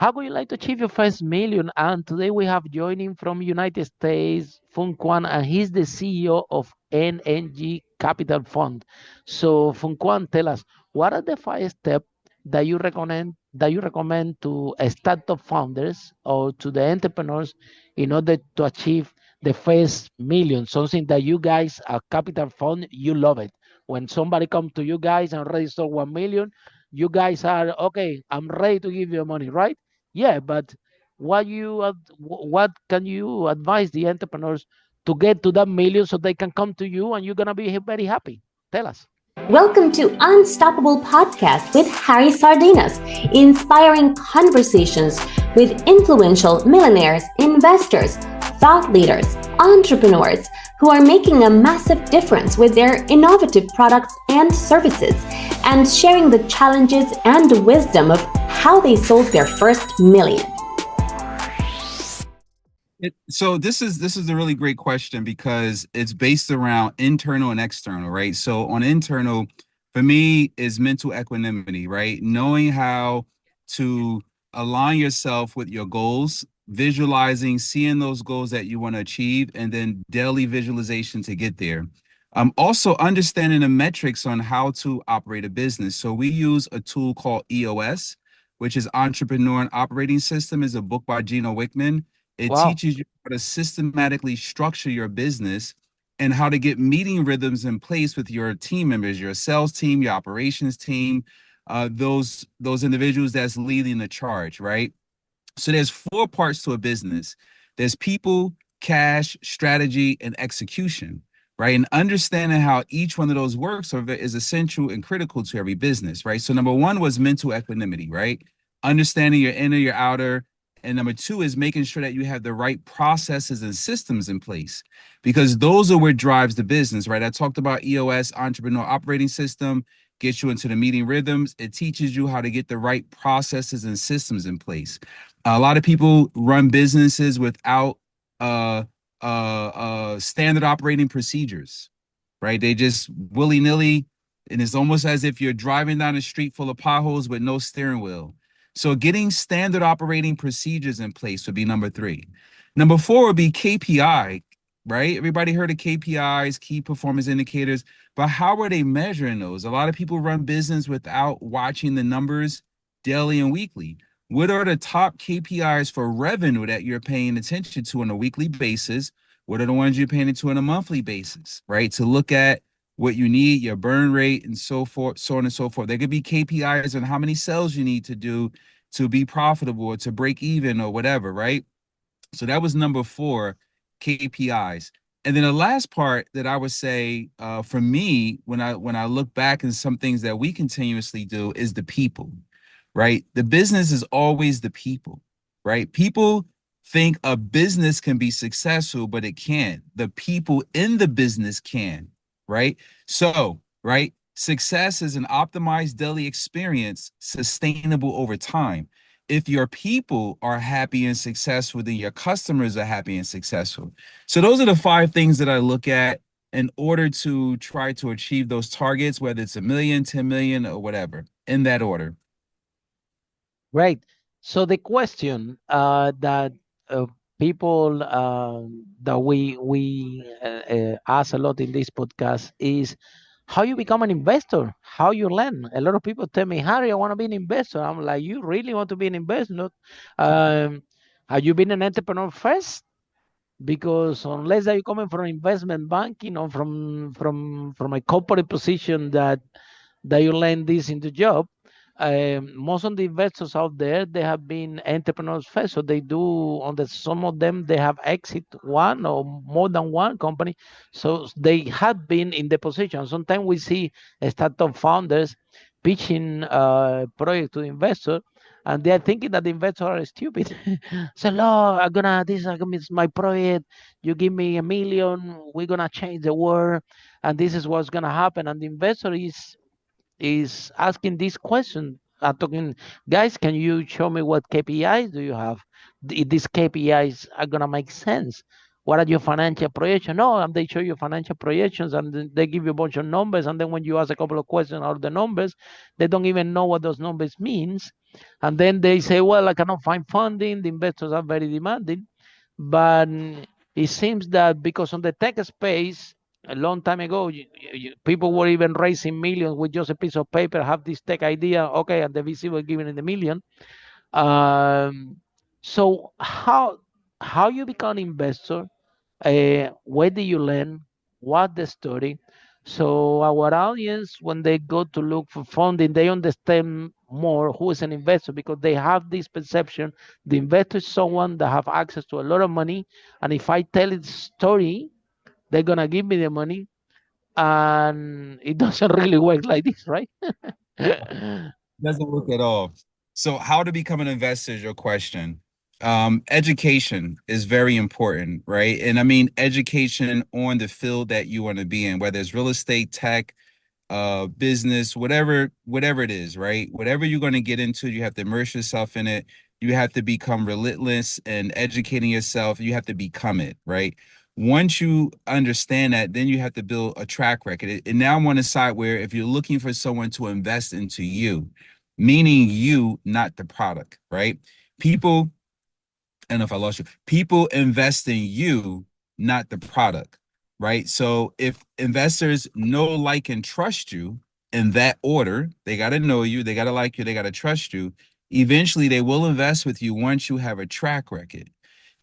How would you like to achieve your first million? And today we have joining from United States, Fuquan, and he's the CEO of NNG Capital Fund. So Fuquan, tell us what are the 5 steps that you recommend to startup founders or to the entrepreneurs in order to achieve the first million? Something that you guys, a capital fund, you love it. When somebody comes to you guys and register 1 million, you guys are okay. I'm ready to give you money, right? Yeah, but what can you advise the entrepreneurs to get to that million so they can come to you and you're gonna be very happy? Tell us. Welcome to Unstoppable Podcast with Harry Sardinas, inspiring conversations with influential millionaires, investors, thought leaders, entrepreneurs who are making a massive difference with their innovative products and services, and sharing the challenges and wisdom of how they sold their first million. So this is a really great question because it's based around internal and external, right? So on internal, for me, is mental equanimity, right? Knowing how to align yourself with your goals, visualizing, seeing those goals that you want to achieve, and then daily visualization to get there. Also understanding the metrics on how to operate a business. So we use a tool called EOS, which is Entrepreneur and Operating System, is a book by Gino Wickman. It Wow. teaches you how to systematically structure your business and how to get meeting rhythms in place with your team members, your sales team, your operations team, those individuals that's leading the charge, right? So there's 4 parts to a business. There's people, cash, strategy, and execution, right? And understanding how each one of those works is essential and critical to every business, right? So number 1 was mental equanimity, right? Understanding your inner, your outer. And number 2 is making sure that you have the right processes and systems in place, because those are what drives the business, right? I talked about EOS, Entrepreneur Operating System, gets you into the meeting rhythms. It teaches you how to get the right processes and systems in place. A lot of people run businesses without standard operating procedures, right? They just willy-nilly, and it's almost as if you're driving down a street full of potholes with no steering wheel. So getting standard operating procedures in place would be number 3. Number 4 would be KPI, right? Everybody heard of KPIs, key performance indicators, but how are they measuring those? A lot of people run business without watching the numbers daily and weekly. What are the top KPIs for revenue that you're paying attention to on a weekly basis? What are the ones you're paying attention to on a monthly basis, right? To look at what you need, your burn rate, and so forth, so on and so forth. There could be KPIs on how many sales you need to do to be profitable or to break even or whatever, right? So that was number 4, KPIs. And then the last part that I would say, for me, when I look back and some things that we continuously do, is the people, right? The business is always the people, right? People think a business can be successful, but it can't. The people in the business can, right? So, right, success is an optimized daily experience, sustainable over time. If your people are happy and successful, then your customers are happy and successful. So those are the 5 things that I look at in order to try to achieve those targets, whether it's 1 million, 10 million, or whatever, in that order. Great. So the question that people that we ask a lot in this podcast is how you become an investor, how you learn. A lot of people tell me, Harry, I want to be an investor. I'm like, you really want to be an investor? Not, have you been an entrepreneur first? Because unless that you're coming from investment banking or from a corporate position that you learn this in the job, most of the investors out there, they have been entrepreneurs first. So they do, on the some of them, they have exit one or more than one company. So they have been in the position. Sometimes we see startup founders pitching project to investor, and they are thinking that the investors are stupid. So, look, this is my project. You give me 1 million, we're gonna change the world, and this is what's gonna happen. And the investor is asking this question, talking, guys, can you show me what KPIs do you have? These KPIs are gonna make sense. What are your financial projections? No, and they show you financial projections, and then they give you a bunch of numbers, and then when you ask a couple of questions out of the numbers, they don't even know what those numbers means. And then they say, well, I cannot find funding. The investors are very demanding. But it seems that because on the tech space, a long time ago, people were even raising millions with just a piece of paper, have this tech idea, okay, and the VC were giving it a million. Um, so how you become investor? Where do you learn? What the story? So our audience, when they go to look for funding, they understand more who is an investor because they have this perception. The investor is someone that have access to a lot of money, and if I tell it story, they're gonna give me the money, and it doesn't really work like this, right? Doesn't work at all. So how to become an investor is your question. Education is very important, right? And I mean education on the field that you want to be in, whether it's real estate, tech, business, whatever it is, right? Whatever you're going to get into, you have to immerse yourself in it. You have to become relentless and educating yourself. You have to become it, right? Once you understand that, then you have to build a track record. And now I'm on a side where if you're looking for someone to invest into you, meaning you, not the product, right? People, I don't know if I lost you. People invest in you, not the product, right? So if investors know, like, and trust you in that order, they got to know you, they got to like you, they got to trust you. Eventually, they will invest with you once you have a track record.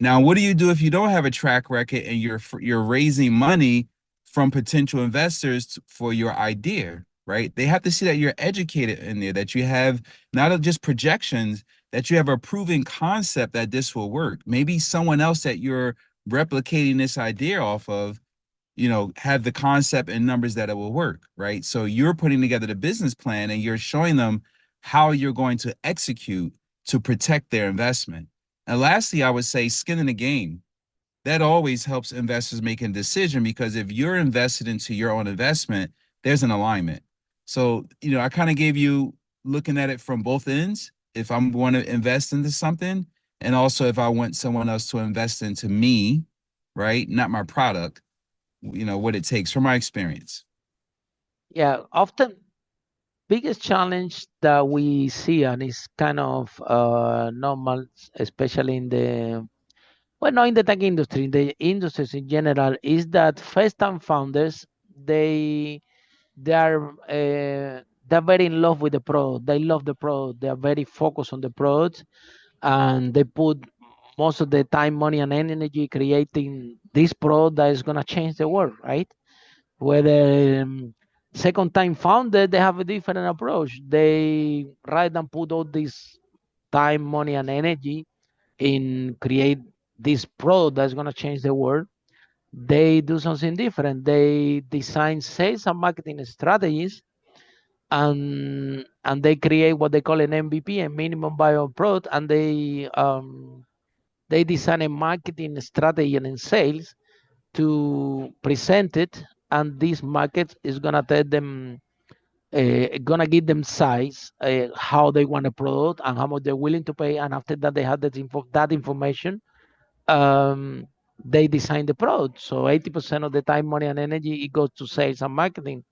Now, what do you do if you don't have a track record and you're raising money from potential investors for your idea, right? They have to see that you're educated in there, that you have not just projections, that you have a proven concept that this will work. Maybe someone else that you're replicating this idea off of, have the concept and numbers that it will work, right? So you're putting together the business plan and you're showing them how you're going to execute to protect their investment. And lastly, I would say skin in the game. That always helps investors make a decision because if you're invested into your own investment, there's an alignment. So, I kind of gave you looking at it from both ends. If I'm going to invest into something, and also if I want someone else to invest into me, right? Not my product, what it takes from my experience. Yeah, often biggest challenge that we see, and it's kind of normal, especially in the, well, not in the tech industry, in the industries in general, is that first-time founders, they they are they're very in love with the product. They love the product. They are very focused on the product, and they put most of the time, money, and energy creating this product that is gonna change the world, right? Whether second time founded, they have a different approach. They rather than put all this time, money, and energy in create this product that's gonna change the world, they do something different. They design sales and marketing strategies, and they create what they call an MVP, a minimum viable product, and they design a marketing strategy and in sales to present it, and this market is gonna tell them, gonna give them size, how they want a product and how much they're willing to pay, and after that they have that information. Um, they design the product. So 80% of the time, money, and energy it goes to sales and marketing.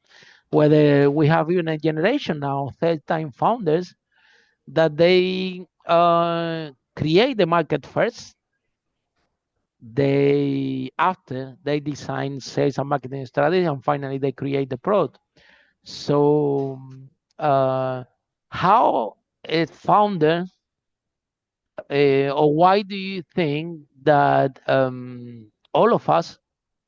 Whether we have even a generation now, third-time founders, that they create the market first, they after they design sales and marketing strategy, and finally they create the product. So uh, how a founder, or why do you think that all of us,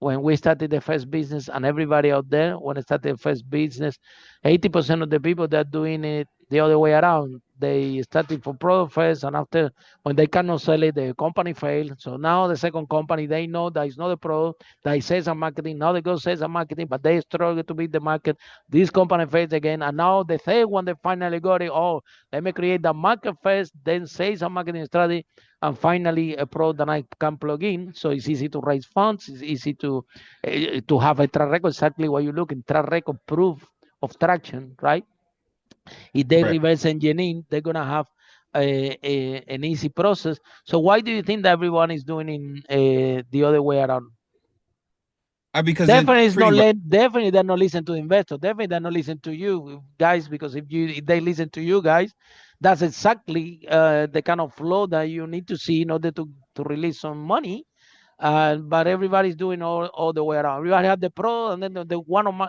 when we started the first business, and everybody out there when they started the first business, 80% of the people that are doing it the other way around, they started for product first, and after, when they cannot sell it, the company failed. So now the second company, they know that it's not a product, that is sales and marketing. Now they go sales and marketing, but they struggle to beat the market. This company fails again, and now the third one, they finally got it. Oh, let me create the market first, then sales and marketing strategy, and finally a product that I can plug in. So it's easy to raise funds. It's easy to have a track record, exactly what you're looking, track record, proof of traction, right? If they Right. reverse engineering, they're gonna have an easy process. So why do you think that everyone is doing in the other way around? Because it Definitely, it's pretty not much. definitely they're not listening to investors. Definitely they're not listening to you guys, because if they listen to you guys, That's exactly the kind of flow that you need to see in order to release some money. But everybody's doing all the way around. Everybody have the pro, and then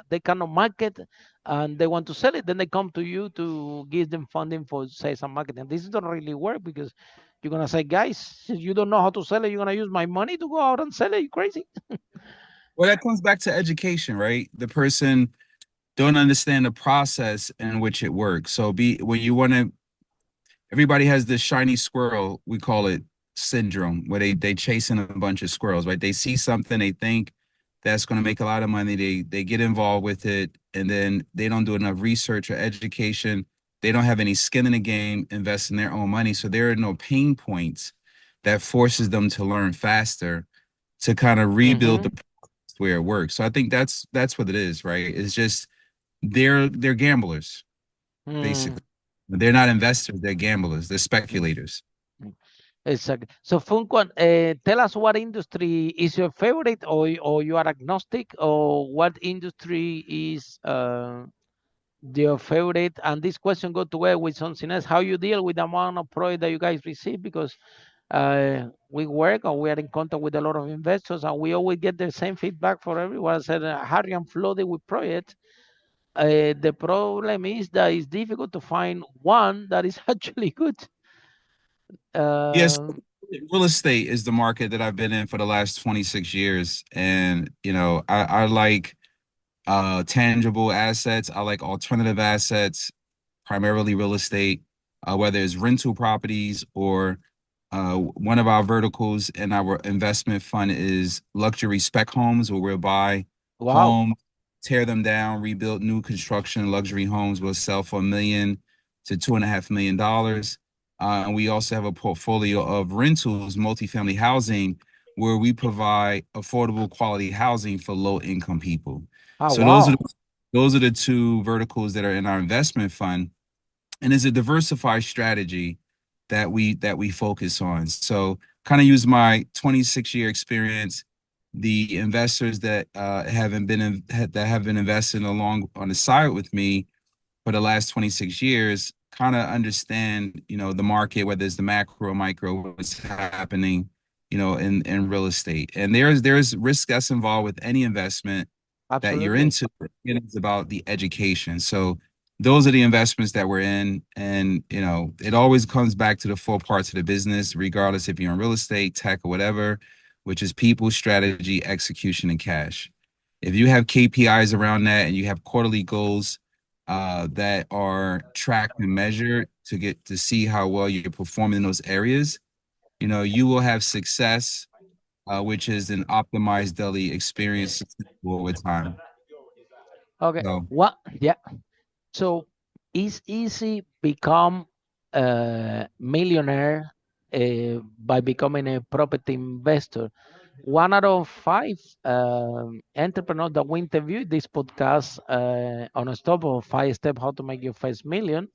they cannot market, and they want to sell it. Then they come to you to give them funding for sales and marketing. This doesn't really work because you're gonna say, guys, you don't know how to sell it. You're gonna use my money to go out and sell it. You crazy? Well, that comes back to education, right? The person don't understand the process in which it works. So be when you want to, everybody has this shiny squirrel, we call it syndrome, where they chasing a bunch of squirrels, right? They see something, they think that's going to make a lot of money, they get involved with it, and then they don't do enough research or education. They don't have any skin in the game, invest in their own money, so there are no pain points that forces them to learn faster to kind of rebuild the Mm-hmm. process where it works. So I think that's what it is, right? It's just they're gamblers Mm. basically. They're not investors, they're gamblers, they're speculators. Mm. Exactly. So, Funquan, tell us what industry is your favorite, or you are agnostic, or what industry is your favorite? And this question go together with something else. How you deal with the amount of project that you guys receive? Because we work and we are in contact with a lot of investors, and we always get the same feedback for everyone. I said, Harry, I'm flooded with projects. The problem is that it's difficult to find one that is actually good. Yes, Uh, real estate is the market that I've been in for the last 26 years. And, I like tangible assets. I like alternative assets, primarily real estate, whether it's rental properties or one of our verticals in our investment fund is luxury spec homes, where we'll buy wow. homes, tear them down, rebuild new construction luxury homes. Will sell for $1 million to $2.5 million. And we also have a portfolio of rentals, multifamily housing, where we provide affordable quality housing for low income people. Oh, So wow. those are the two verticals that are in our investment fund, and it's a diversified strategy that we focus on. So kind of use my 26-year experience, the investors that haven't been that have been investing along on the side with me for the last 26 years, kind of understand, the market, whether it's the macro or micro, what's happening, in real estate. And there's risk that's involved with any investment that you're Absolutely. into. It's about the education. So those are the investments that we're in. And, it always comes back to the four parts of the business, regardless if you're in real estate, tech, or whatever, which is people, strategy, execution, and cash. If you have KPIs around that and you have quarterly goals that are tracked and measured to get to see how well you're performing in those areas, you will have success, which is an optimized daily experience over time. Okay. So What? Yeah. So it's easy become a millionaire by becoming a property investor. One out of five entrepreneurs that we interviewed this podcast on a stop of 5 step how to make your first million,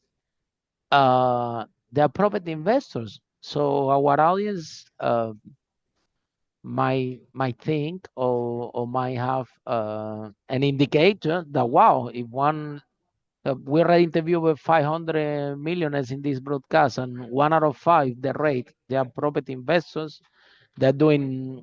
they are property investors. So our audience might think or might have an indicator that wow, if one we already interviewed with 500 millionaires in this broadcast, and one out of five, the rate, they are property investors. They're doing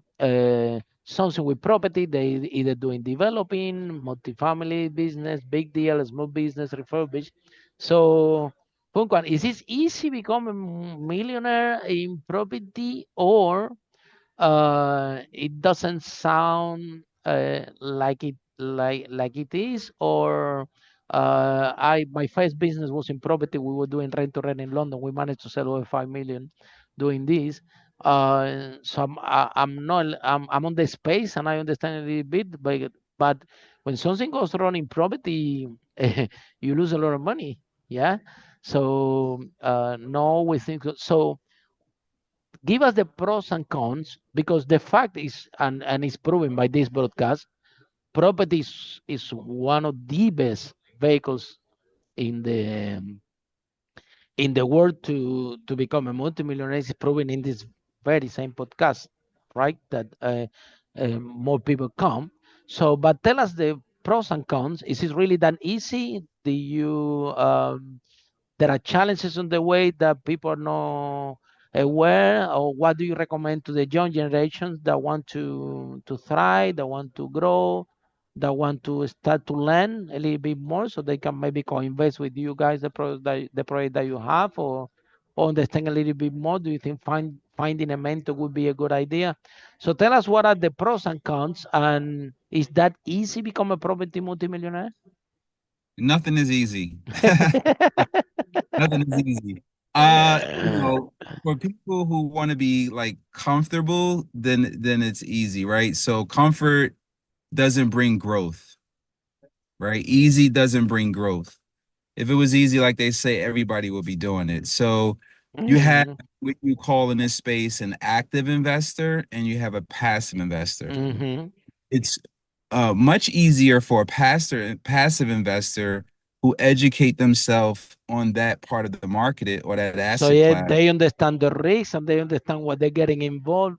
something with property. They either doing developing, multifamily business, big deal, small business, refurbish. So, Punquan, is it easy become a millionaire in property, or it doesn't sound like it is, or I my first business was in property. We were doing rent to rent in London. We managed to sell over 5 million doing this. So I'm not I'm on the space and I understand a little bit, but when something goes wrong in property, you lose a lot of money. Yeah. So no, we think so. Give us the pros and cons, because the fact is, and it's proven by this broadcast, property is one of the best vehicles in the world to become a multimillionaire. Is proven in this very same podcast, right? That more people come. So, but tell us the pros and cons. Is it really that easy? Do you there are challenges on the way that people are not aware? Or what do you recommend to the young generations that want to thrive, that want to grow, that want to start to learn a little bit more, so they can maybe co-invest with you guys the project that you have, or understand a little bit more? Do you think finding a mentor would be a good idea? So tell us, what are the pros and cons, and is that easy become a property multimillionaire? Nothing is easy. Nothing is easy. You know, for people who want to be like comfortable, then it's easy, right? So comfort doesn't bring growth, right? Easy doesn't bring growth. If it was easy, like they say, everybody would be doing it. So you have Mhm, what you call in this space an active investor and you have a passive investor. mhm. It's much easier for a passive investor who educate themselves on that part of the market or that So asset yeah, class. they understand the risks and they understand what they're getting involved,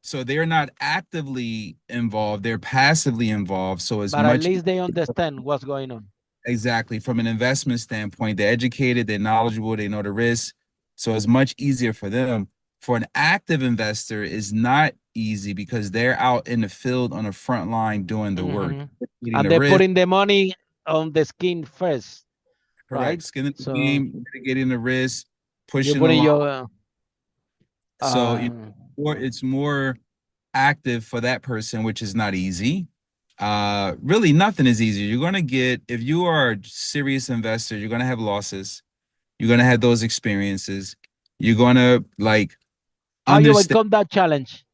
So they're not actively involved, they're passively involved. So it's but at much least they understand what's going on. exactly from an investment standpoint. They're educated, they're knowledgeable, they know the risks. So it's much easier for them. For an active investor, is not easy because they're out in the field on the front line doing the work, Hmm. mitigating And the they're risk. putting the money on the skin first, right? Correct. Skin in the So game, mitigating the risk, you're pushing putting along. your So uh, it's more active for that person, which is not easy. Really nothing is easy. You're gonna get if you are a serious investor, you're gonna have losses. You're gonna have those experiences. You're gonna like how you understand. overcome that challenge.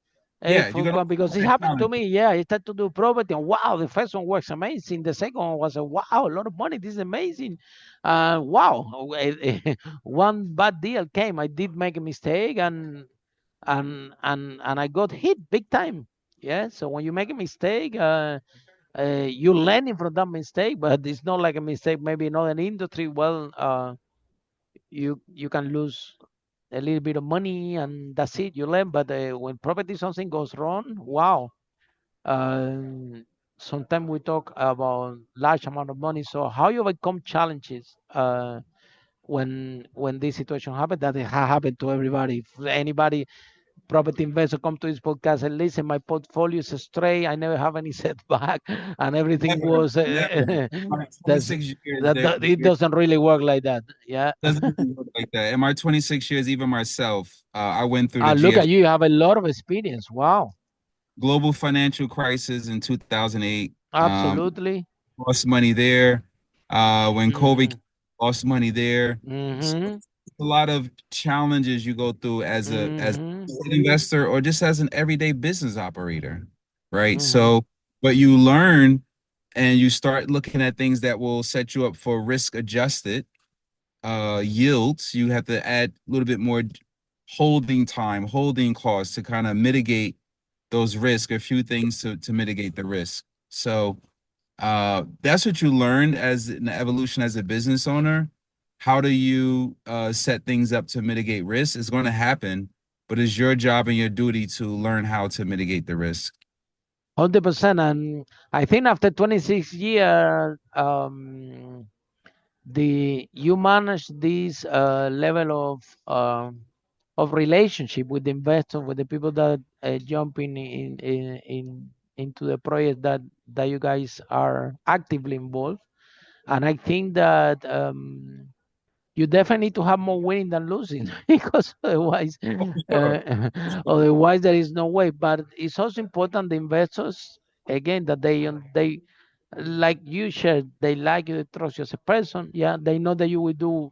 Yeah, you're gonna Fuquan, because it that happened to challenge. me. Yeah, I started to do property, and wow, the first one works amazing. The second one was a wow, a lot of money. This is amazing. Wow, one bad deal came. I did make a mistake, and I got hit big time. Yeah. So when you make a mistake, you learning from that mistake, but it's not like a mistake. Maybe in other industry, well, you can lose a little bit of money and that's it. You learn. But when property something goes wrong, wow. Sometimes we talk about large amount of money. So how you overcome challenges when this situation happens? That it happened to everybody. If anybody property investor come to this podcast and listen, my portfolio is straight. I never have any setback, and everything Never, was never. My that's 26 years, that it doesn't really work like that. Yeah. doesn't really work like that. In my 26 years, even myself, I went through the Look at GF you. You have a lot of experience. Wow. global financial crisis in 2008. Absolutely. Lost money there. When COVID Mm-hmm. lost money there. So Mm-hmm. it's a lot of challenges you go through as Mm-hmm. an investor or just as an everyday business operator, right? Mm-hmm. So, but you learn and you start looking at things that will set you up for risk adjusted yields. You have to add a little bit more holding time, holding costs to kind of mitigate those risks, a few things to mitigate the risk. So that's what you learned as an evolution as a business owner. How do you set things up to mitigate risk? It's going to happen, but it's your job and your duty to learn how to mitigate the risk. 100%. And I think after 26 years, the you manage this level of relationship with the investor, with the people that jump in into the project that you guys are actively involved. And I think that you definitely need to have more winning than losing because otherwise, Oh, for sure. For sure. otherwise there is no way. But it's also important the investors again that they like you shared, they like you, they trust you as a person. Yeah, they know that you will do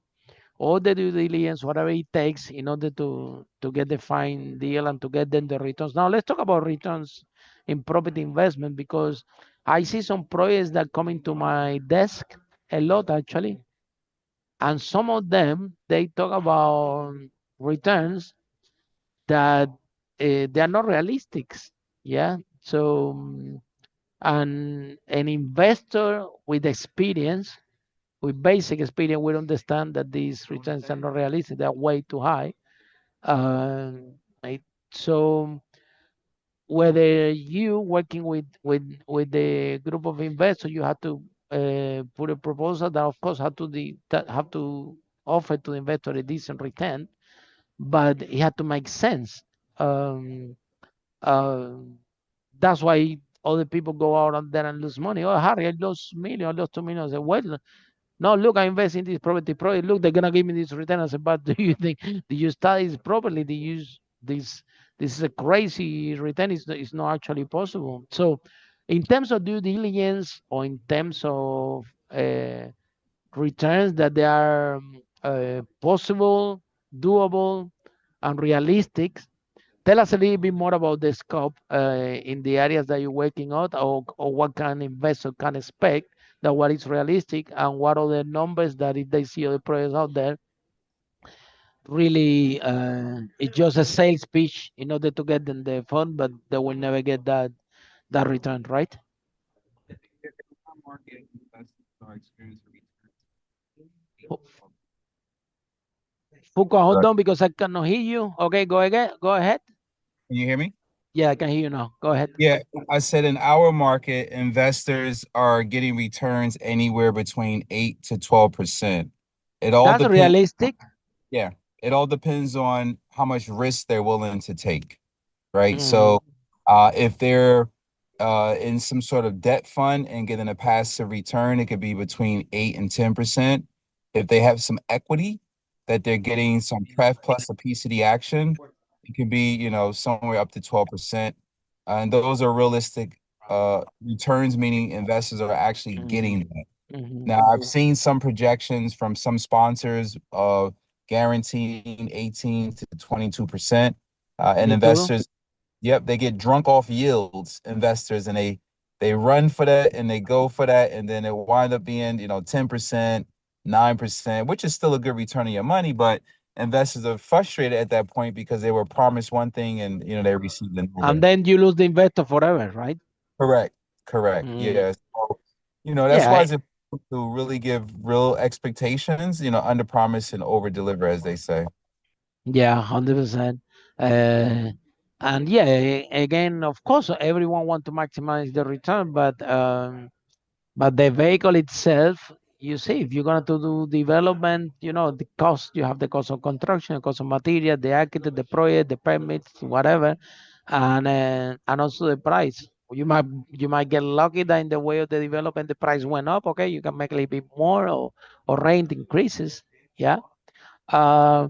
all the due diligence, whatever it takes, in order to get the fine deal and to get them the returns. Now let's talk about returns in property investment, because I see some projects that come into my desk a lot actually, and some of them they talk about returns that they are not realistic. Yeah. So an investor with experience, with basic experience, will understand that these returns are not realistic. They're way too high. Right? So whether you working with the group of investors, you have to put a proposal that of course have to offer to the investor a decent return, but it had to make sense. Um, uh, that's why other people go out on there and lose money. Oh, Harry, I lost million, I lost 2 million. I said, well, no, look, I invest in this property project. Look, they're gonna give me this return. I said, but do you think, do you study this properly? Do you use this? This is a crazy return. It's not actually possible. So, in terms of due diligence or in terms of returns that they are possible, doable, and realistic. Tell us a little bit more about the scope in the areas that you're working on, or what kind of investor can expect, that what is realistic, and what are the numbers that if they see other projects out there, really it's just a sales pitch in order to get them the fund, but they will never get that return, right? Market investors are experiencing Fuquan, hold returns. on because I cannot hear you. Okay, go again. Go ahead. Can you hear me? Yeah, I can hear you now. Go ahead. Yeah, I said in our market, investors are getting returns anywhere between 8 to 12%. It all That's depends. realistic. Yeah, it all depends on how much risk they're willing to take, right? Mm, So, if they're in some sort of debt fund and getting a passive return, it could be between 8 and 10%. If they have some equity that they're getting some pref plus a piece of the action, it could be, somewhere up to 12%. And those are realistic returns, meaning investors are actually mm, getting that. mhm. Now, I've seen some projections from some sponsors of guaranteeing 18 to 22%. And Me too. investors, yep, they get drunk off yields, investors, and they run for that and they go for that, and then it wind up being, 10%, 9%, which is still a good return on your money, but investors are frustrated at that point because they were promised one thing and they received And another. then you lose the investor forever, right? Correct. Correct. Mm, Yes. So, that's yeah, why it's important to really give real expectations, under promise and over deliver, as they say. yeah, 100%. Uh, and yeah, again, of course, everyone want to maximize the return, but the vehicle itself, you see, if you're going to do development, the cost, you have the cost of construction, the cost of material, the architect, the project, the permits, whatever, and also the price. You might get lucky that in the way of the development the price went up. Okay, you can make a little bit more, or rent increases. Yeah. Uh,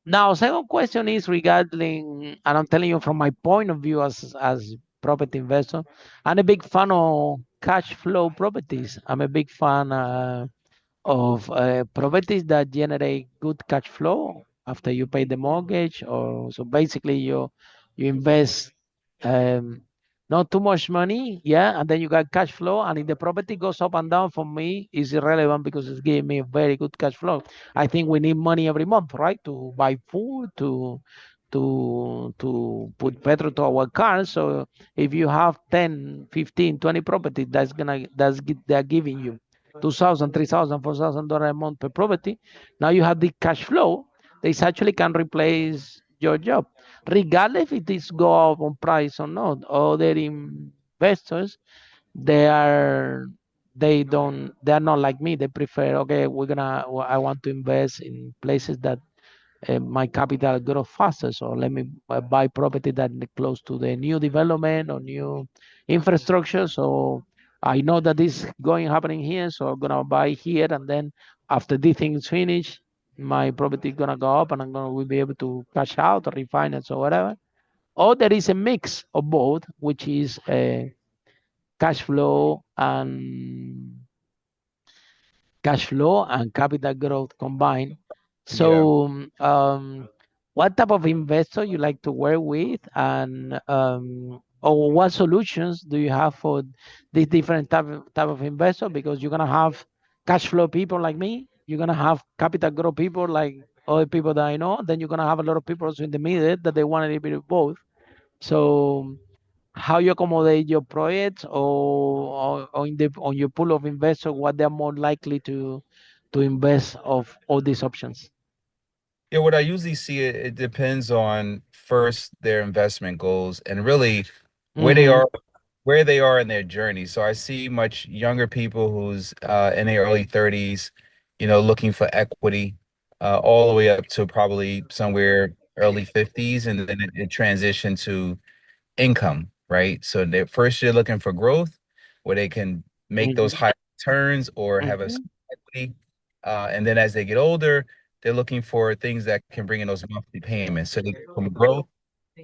Now, second question is regarding, and I'm telling you from my point of view as property investor, I'm a big fan of cash flow properties. I'm a big fan of properties that generate good cash flow after you pay the mortgage, or so basically you invest um, not too much money, yeah, and then you got cash flow, and if the property goes up and down, for me is irrelevant because it's giving me a very good cash flow. I think we need money every month, right, to buy food, to put petrol to our cars. So if you have 10, 15, 20 properties, they're giving you 2,000, 3,000, $4,000 a month per property. Now you have the cash flow. This actually can replace your job, regardless if it is go up on price or not. Other investors, they are they are not like me. They prefer, okay, I want to invest in places that my capital grow faster. So let me buy property that is close to the new development or new infrastructure. So I know that this is going happening here, so I'm gonna buy here, and then after this thing is finished, my property is gonna go up, and I'm gonna will be able to cash out or refinance or whatever. Or there is a mix of both, which is cash flow and capital growth combined. Yeah. So, what type of investor you like to work with, and or what solutions do you have for this different type of investor? Because you're gonna have cash flow people like me, you're gonna have capital growth people like other people that I know. Then you're gonna have a lot of people also in the middle that they want a little bit of both. So how you accommodate your projects, or in the on your pool of investors, what they're more likely to invest of all these options. Yeah, what I usually see, it depends on first their investment goals and really where they Mm-hmm. are where they are in their journey. So I see much younger people who's in their early 30s, looking for equity, all the way up to probably somewhere early 50s, and then it transitioned to income, right? So they first you're looking for growth where they can make those Mm-hmm. high returns or have a Mm-hmm. equity. And then as they get older, they're looking for things that can bring in those monthly payments. So they go from growth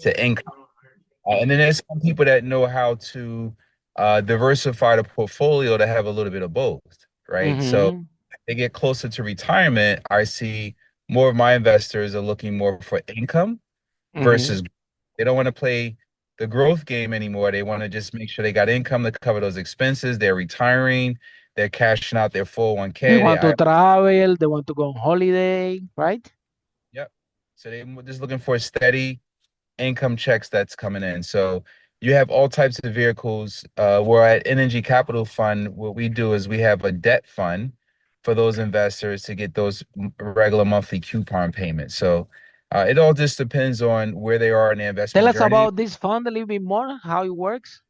to income. And then there's some people that know how to diversify the portfolio to have a little bit of both, right? So Mm-hmm. they get closer to retirement, I see more of my investors are looking more for income Mm-hmm. versus they don't want to play the growth game anymore. They want to just make sure they got income to cover those expenses. They're retiring, they're cashing out their They 401k. want to travel, they want to go on holiday, right? Yep. So they're just looking for steady income checks that's coming in. So you have all types of vehicles. We're at NNG Capital Fund. What we do is we have a debt fund for those investors to get those regular monthly coupon payments. So it all just depends on where they are in their Tell investment us journey. about this fund a little bit more, how it works.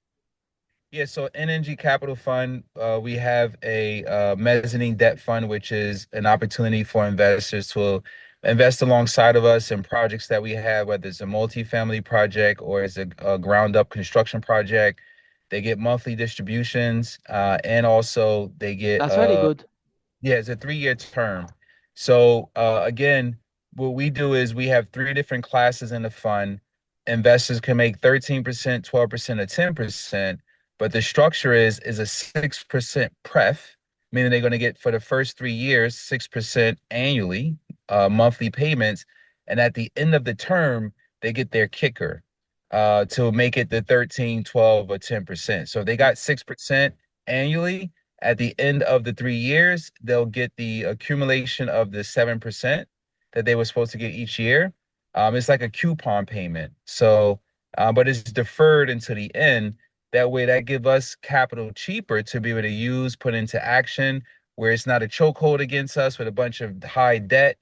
Yeah, so NNG Capital Fund, we have a mezzanine debt fund, which is an opportunity for investors to invest alongside of us in projects that we have, whether it's a multifamily project or it's a ground up construction project. They get monthly distributions, and also they get That's very good. yeah, it's a 3-year term. So again, what we do is we have three different classes in the fund. Investors can make 13%, 12%, or 10%, but the structure is a 6% pref, meaning they're going to get for the first 3 years 6% annually, monthly payments, and at the end of the term they get their kicker to make it the 13, 12, or 10%. So if they got 6% annually at the end of the 3 years, they'll get the accumulation of the 7% that they were supposed to get each year. It's like a coupon payment. So, but it's deferred until the end. That way, that give us capital cheaper to be able to use, put into action, where it's not a chokehold against us with a bunch of high debt.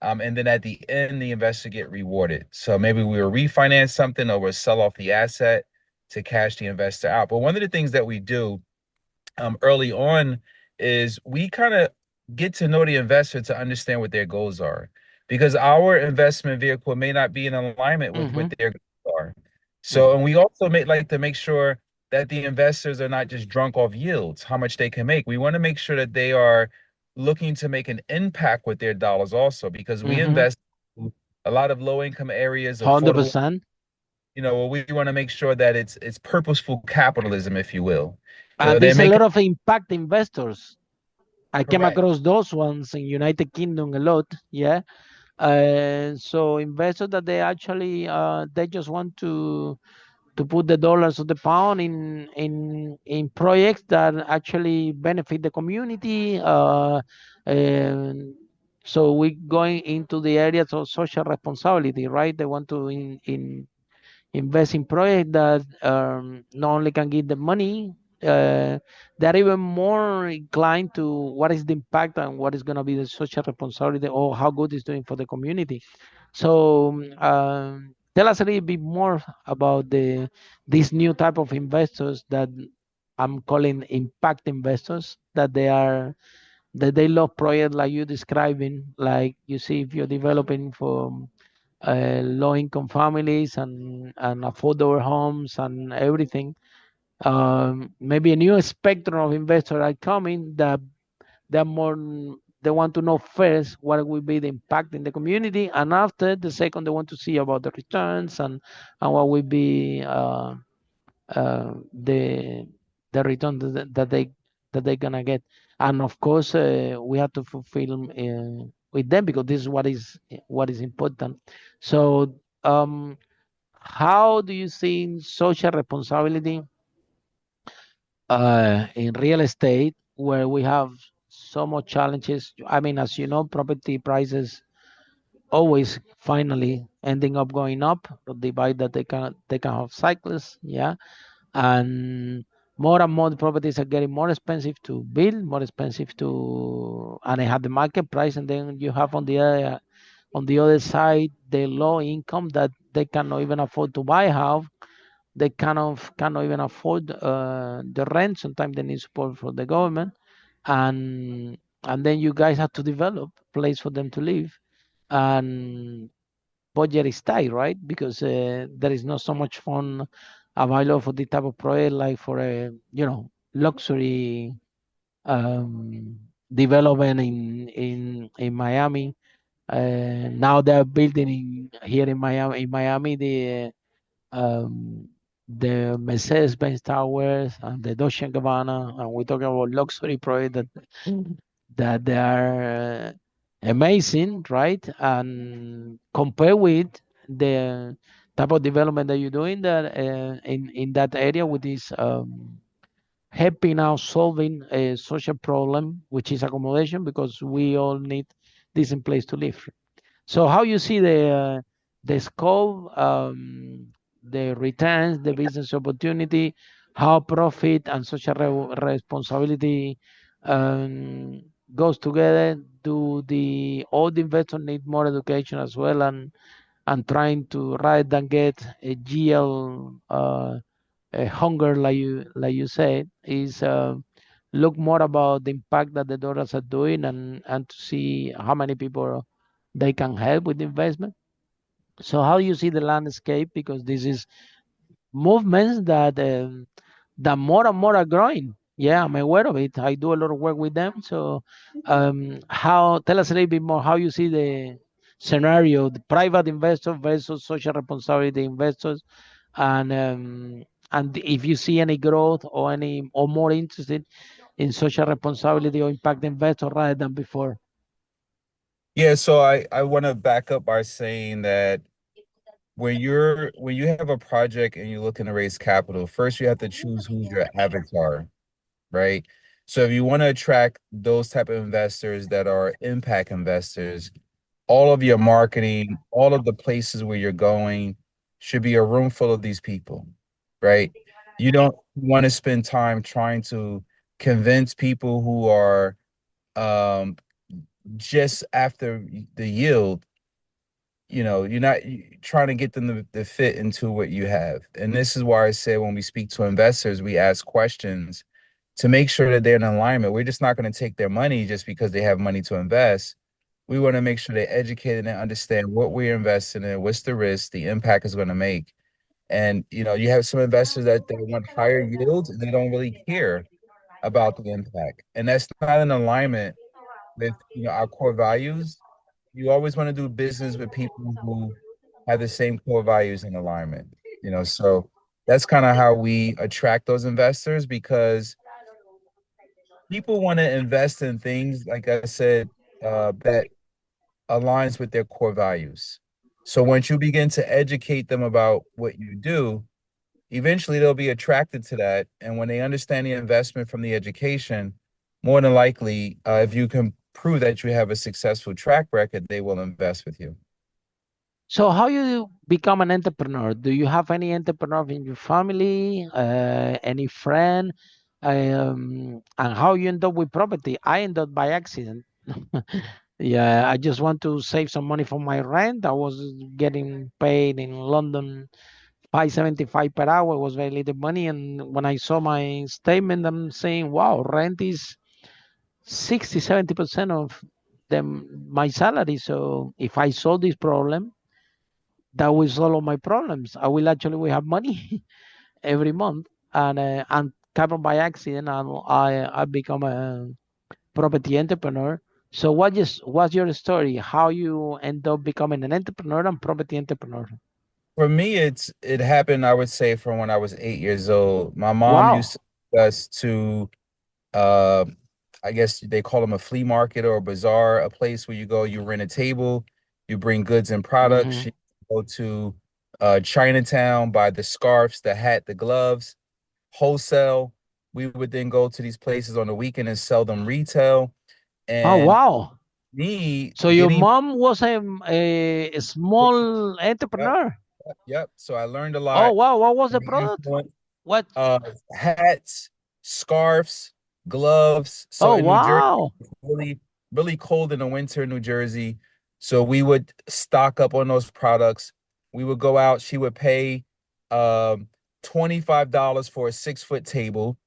And then at the end, the investor get rewarded. So maybe we will refinance something or we'll sell off the asset to cash the investor out. But one of the things that we do early on is we kind of get to know the investor to understand what their goals are because our investment vehicle may not be in alignment with Mm-hmm. what their goals are. So, Mm-hmm. and we also like to make sure that the investors are not just drunk off yields, how much they can make. We want to make sure that they are looking to make an impact with their dollars also because we Mm-hmm. invest in a lot of low income areas, affordable, 100%. we want to make sure that it's purposeful capitalism, if you will. And They there's a make lot of impact investors. I came correct. across those ones in United Kingdom a lot. Yeah. So investors that they actually they just want to put the dollars or the pound in projects that actually benefit the community. And so we're going into the areas of social responsibility, right? They want to invest in projects that not only can give the money, they're even more inclined to what is the impact and what is going to be the social responsibility or how good it's doing for the community. So tell us a little bit more about these new type of investors that I'm calling impact investors, that they love projects like you describing, like you see if you're developing for low income families and affordable homes and everything. Maybe a new spectrum of investors are coming that they're more they want to know first what will be the impact in the community, and after the second they want to see about the returns and what will be the return that they're gonna get. And of course, we have to fulfill with them because this is what is important. So, how do you see social responsibility in real estate, where we have so much challenges? I mean, as you know, property prices always finally ending up going up, divide that they can have cycles, yeah, and more properties are getting more expensive to build, more expensive to, and they have the market price, and then you have on the other side the low income that they cannot even afford to buy a house. They cannot even afford the rent. Sometimes they need support from the government, and and then you guys have to develop a place for them to live, and budget is tight, right? Because there is not so much fun available for this type of project, like for a luxury um, development in Miami. Now they're building here in Miami. In Miami, um, the Mercedes-Benz Towers and the Dolce & Gabbana, and we're talking about luxury projects that they are amazing, right? And compare with the type of development that you're doing that in that area with this helping out solving a social problem, which is accommodation, because we all need decent place to live. So how you see the scope, the returns, the business opportunity, how profit and social responsibility um, goes together? Do the old investors need more education as well, and trying to rather than get a GL a hunger like you said is look more about the impact that the dollars are doing, and to see how many people they can help with investment. So how you see the landscape, because this is movements that more and more are growing. Yeah, I'm aware of it. I do a lot of work with them. So how tell us a little bit more how you see the scenario, the private investor versus social responsibility investors, and if you see any growth or any or more interested in social responsibility or impact investor rather than before. Yeah, so I want to back up by saying that when you have a project and you're looking to raise capital, first you have to choose who's your avatar, right? So if you want to attract those type of investors that are impact investors, all of your marketing, all of the places where you're going should be a room full of these people, right? You don't want to spend time trying to convince people who are um, just after the yield. You're not trying to get them to fit into what you have. And this is why I say when we speak to investors, we ask questions to make sure that they're in alignment. We're just not going to take their money just because they have money to invest. We want to make sure they're educated and understand what we're investing in, what's the risk, the impact is going to make. And you have some investors that they want higher yields and they don't really care about the impact. And that's not in alignment with our core values. You always want to do business with people who have the same core values and alignment. So that's kind of how we attract those investors because people want to invest in things, like I said, that aligns with their core values. So once you begin to educate them about what you do, eventually they'll be attracted to that. And when they understand the investment from the education, more than likely, if you can prove that you have a successful track record, they will invest with you. So how you become an entrepreneur? Do you have any entrepreneur in your family, any friend, and how you end up with property? I ended up by accident. Yeah, I just want to save some money for my rent. I was getting paid in London 5.75 per hour. It was very little money, and when I saw my statement, I'm saying, "Wow, rent is 60-70% of them my salary. So if I solve this problem, that will solve all my problems. I will actually we have money every month, and covered by accident, and I become a property entrepreneur. So what's your story? How you end up becoming an entrepreneur and property entrepreneur? For me, it happened, I would say, from when I was 8 years old. My mom used Wow. to take us to uh, I guess they call them a flea market or a bazaar, a place where you go, you rent a table, you bring goods and products. Hmm. You go to Chinatown, buy the scarves, the hat, the gloves, wholesale. We would then go to these places on the weekend and sell them retail. Oh And wow. me So your getting, mom was a small yep, entrepreneur. yep. So I learned a Oh lot. wow. What was the The product? influence, What? uh, hats, scarves, gloves. So Oh in New Jersey, wow. it's really, really cold in the winter in New Jersey. So we would stock up on those products. We would go out. She would pay um, $25 for a 6 foot table,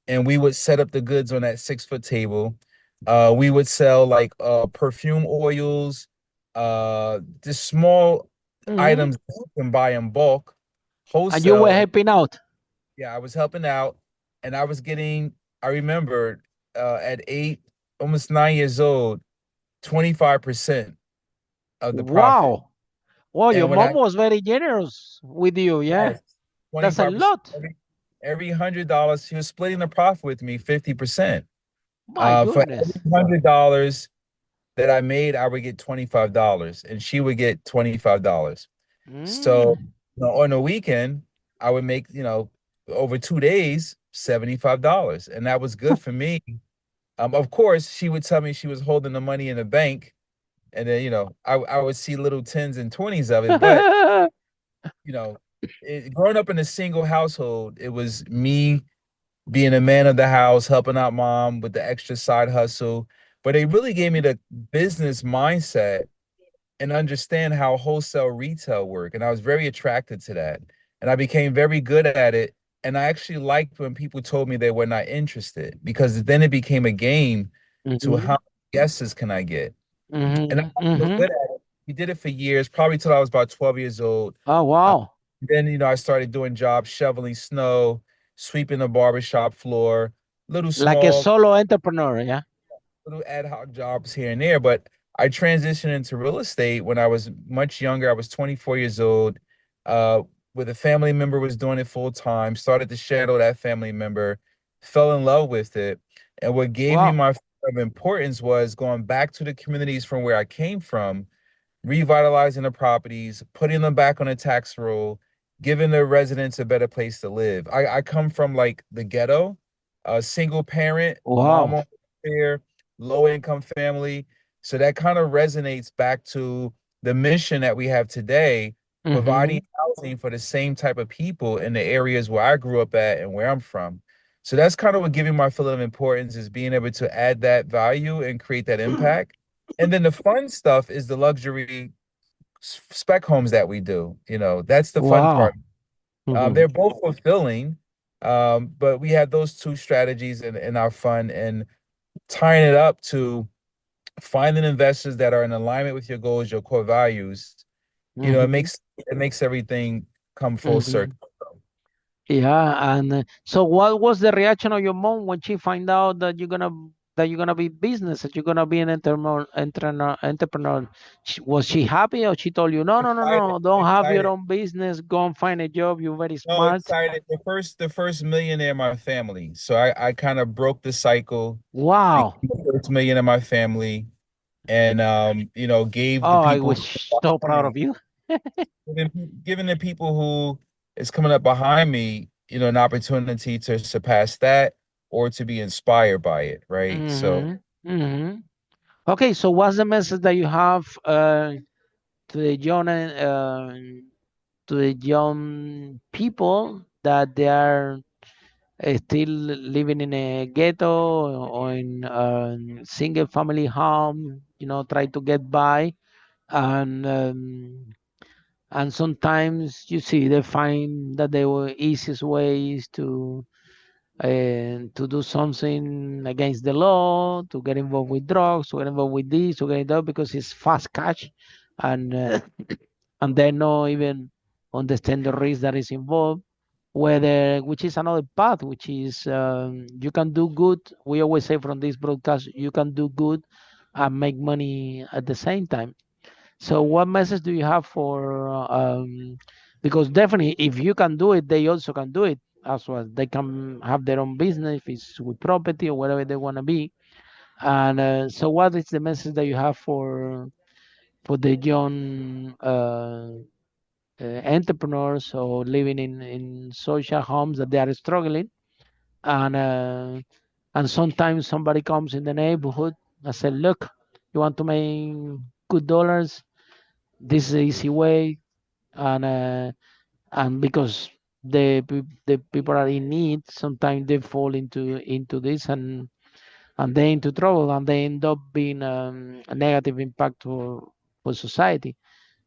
and we would set up the goods on that 6 foot table. We would sell like perfume oils, just small Hmm. items that you can buy in bulk, And you were wholesale. helping out. Yeah, I was helping out, and I was getting. I remember at 8, almost 9 years old, 25% of the profit. Wow. Well, your And when mom I was very generous with you. Yeah. yes, That's a 25% lot. every $100, she was splitting the profit with me 50%. My For goodness. every $100 that I made, I would get $25, and she would get $25. So, Mm. on a weekend, I would make, over 2 days, $75. And that was good for me. Of course, she would tell me she was holding the money in the bank. And then, I would see little tens and twenties of it. But, you know, growing up in a single household, it was me being a man of the house, helping out mom with the extra side hustle. But it really gave me the business mindset and understand how wholesale retail work. And I was very attracted to that. And I became very good at it. And I actually liked when people told me they were not interested, because then it became a game to how Hmm. many guesses can I get. And I Hmm. was Hmm. good at it. We did it for years, probably till I was about 12 years old. Oh, Uh, wow. then, I started doing jobs, shoveling snow, sweeping the barbershop floor, little Like a small solo entrepreneur. Yeah. little ad hoc jobs here and there. But I transitioned into real estate when I was much younger. I was 24 years old. Uh, with a family member was doing it full time, started to shadow that family member, fell in love with it. And what gave me Wow. my of importance was going back to the communities from where I came from, revitalizing the properties, putting them back on a tax roll, giving the residents a better place to live. I come from like the ghetto, a single parent, mom Wow. on there, low income family. So that kind of resonates back to the mission that we have today, providing Hmm. housing for the same type of people in the areas where I grew up at and where I'm from. So that's kind of what giving my feeling of importance is, being able to add that value and create that impact. And then the fun stuff is the luxury spec homes that we do. That's the fun Wow. part. Hmm. They're both fulfilling, but we have those two strategies in our fund, and tying it up to finding investors that are in alignment with your goals, your core values. It Hmm. makes everything come full Hmm. circle. Yeah, and so what was the reaction of your mom when she find out that you're gonna be business, that you're gonna be an entrepreneur? Was she happy, or she told you, no, no, no, Excited, no, don't have your excited. own business, go and find a job, you're very No, smart. excited. The first millionaire in my family. So I kind of broke the cycle, Wow. became the first million in my family, and gave the Oh, I people was so proud of behind, you. giving the people who is coming up behind me, an opportunity to surpass that or to be inspired by it, right? So Hmm. Hmm. Okay, so what's the message that you have to the young people that they are still living in a ghetto or in a single family home, try to get by, and sometimes you see they find that the easiest way is to do something against the law, to get involved with drugs, to get involved with this, to get involved because it's fast cash, and and they not even understand the risk that is involved. Whether which is another path, which is you can do good. We always say from this broadcast, you can do good and make money at the same time. So, what message do you have for? Because definitely, if you can do it, they also can do it as well. They can have their own business, if it's with property or whatever they want to be. And so, what is the message that you have for the young entrepreneurs or living in social homes that they are struggling? And sometimes somebody comes in the neighborhood and say, "Look, you want to make good dollars? This is the easy way." And because the people are in need, sometimes they fall into this, and they into trouble, and they end up being a negative impact for society.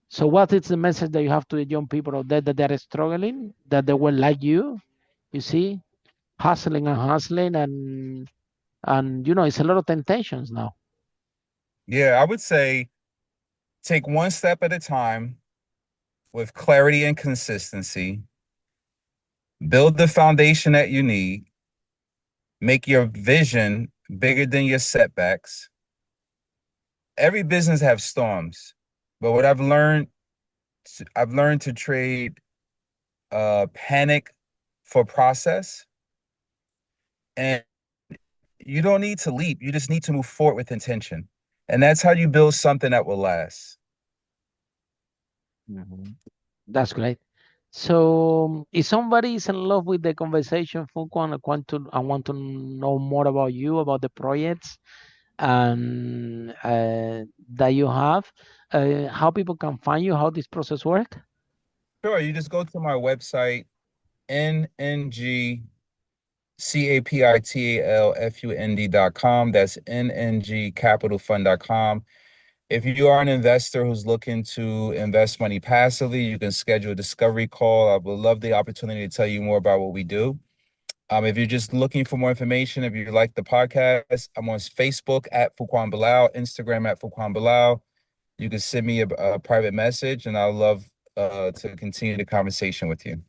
So what is the message that you have to the young people out there that they are struggling, that they were like you see, hustling and hustling, And you know, it's a lot of temptations now. Yeah, I would say take one step at a time with clarity and consistency. Build the foundation that you need. Make your vision bigger than your setbacks. Every business has storms, but what I've learned to trade panic for process. And you don't need to leap. You just need to move forward with intention. And that's how you build something that will last. Mhm. That's great. So, if somebody is in love with the conversation, Fuquan, I want to know more about you, about the projects and that you have, how people can find you, how this process works. Sure, you just go to my website, NNG CapitalFund.com. That's NNG If you are an investor who's looking to invest money passively, you can schedule a discovery call. I would love the opportunity to tell you more about what we do. If you're just looking for more information, if you like the podcast, I'm on Facebook at Fuquan Bilal, Instagram at Fuquan Bilal. You can send me a private message, and I'd love to continue the conversation with you.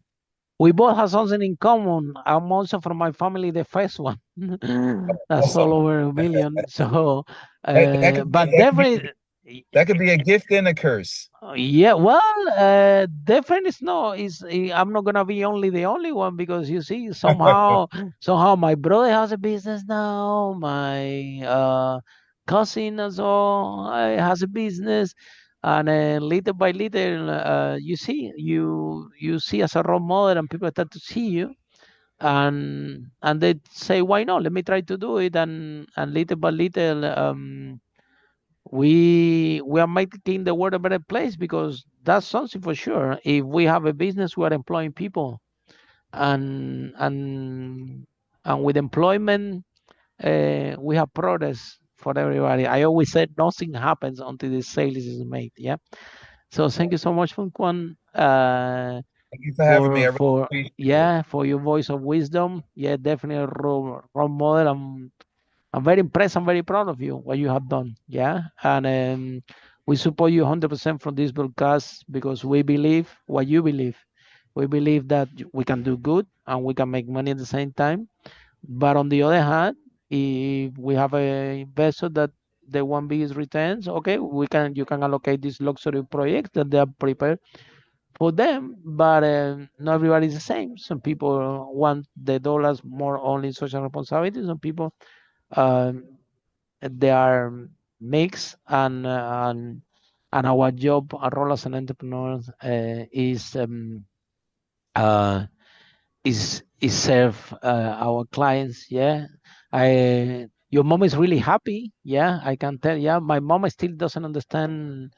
We both have something in common. I'm also from my family, the first one. That's all Awesome. over a million. So, That could but be that could be definitely, that could be a gift and a curse. yeah, well, definitely it's not. I'm not gonna be the only one because you see, somehow my brother has a business now. My cousin also has a business, and little by little, you see as a role model, and people start to see you, and they say, why not? Let me try to do it, and little by little, we are making the world a better place because that's something for sure. If we have a business, we are employing people, and and and with employment, we have progress for everybody. I always said nothing happens until the sale is made. Yeah. So thank you so much, Funquan, Thank you for having me. I really for appreciate it. yeah, for your voice of wisdom. Yeah, definitely a role model. I'm very impressed. I'm very proud of you, what you have done. Yeah. And we support you 100% from this broadcast because we believe what you believe. We believe that we can do good and we can make money at the same time. But on the other hand, if we have a investor that they want biggest returns, okay, you can allocate these luxury projects that they are prepared for them. But not everybody is the same. Some people want the dollars more only social responsibility. Some people um, they are mixed, and our job, our role as an entrepreneur, uh, is serve our clients. Yeah, I your mom is really happy. Yeah, I can tell. Yeah, my mom still doesn't understand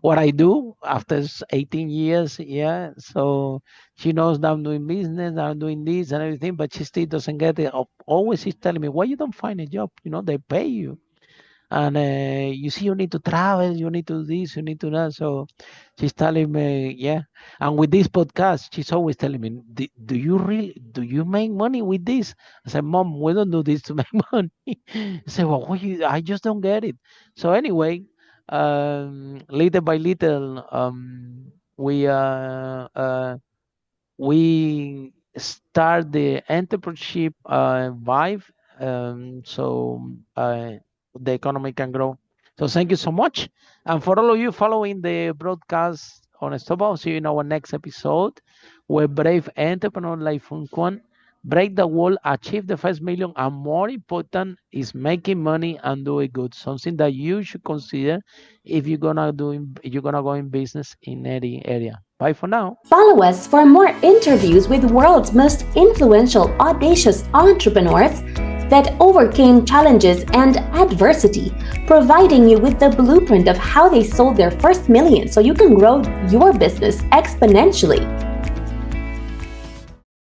what I do after 18 years. Yeah, so she knows that I'm doing business, that I'm doing this and everything, but she still doesn't get it. Always she's telling me, why you don't find a job? You know, they pay you. And you see, you need to travel, you need to do this, you need to that. So she's telling me, yeah. And with this podcast, she's always telling me, do you make money with this? I said, Mom, we don't do this to make money. I said, well, I just don't get it. So anyway, little by little, we start the entrepreneurship vibe, so the economy can grow. So thank you so much, and for all of you following the broadcast on Stop. I'll see you in our next episode, where brave entrepreneur like Funquan break the wall, achieve the first million, and more important is making money and do it good. Something that you should consider if you're gonna go in business in any area. Bye for now. Follow us for more interviews with world's most influential, audacious entrepreneurs that overcame challenges and adversity, providing you with the blueprint of how they sold their first million so you can grow your business exponentially.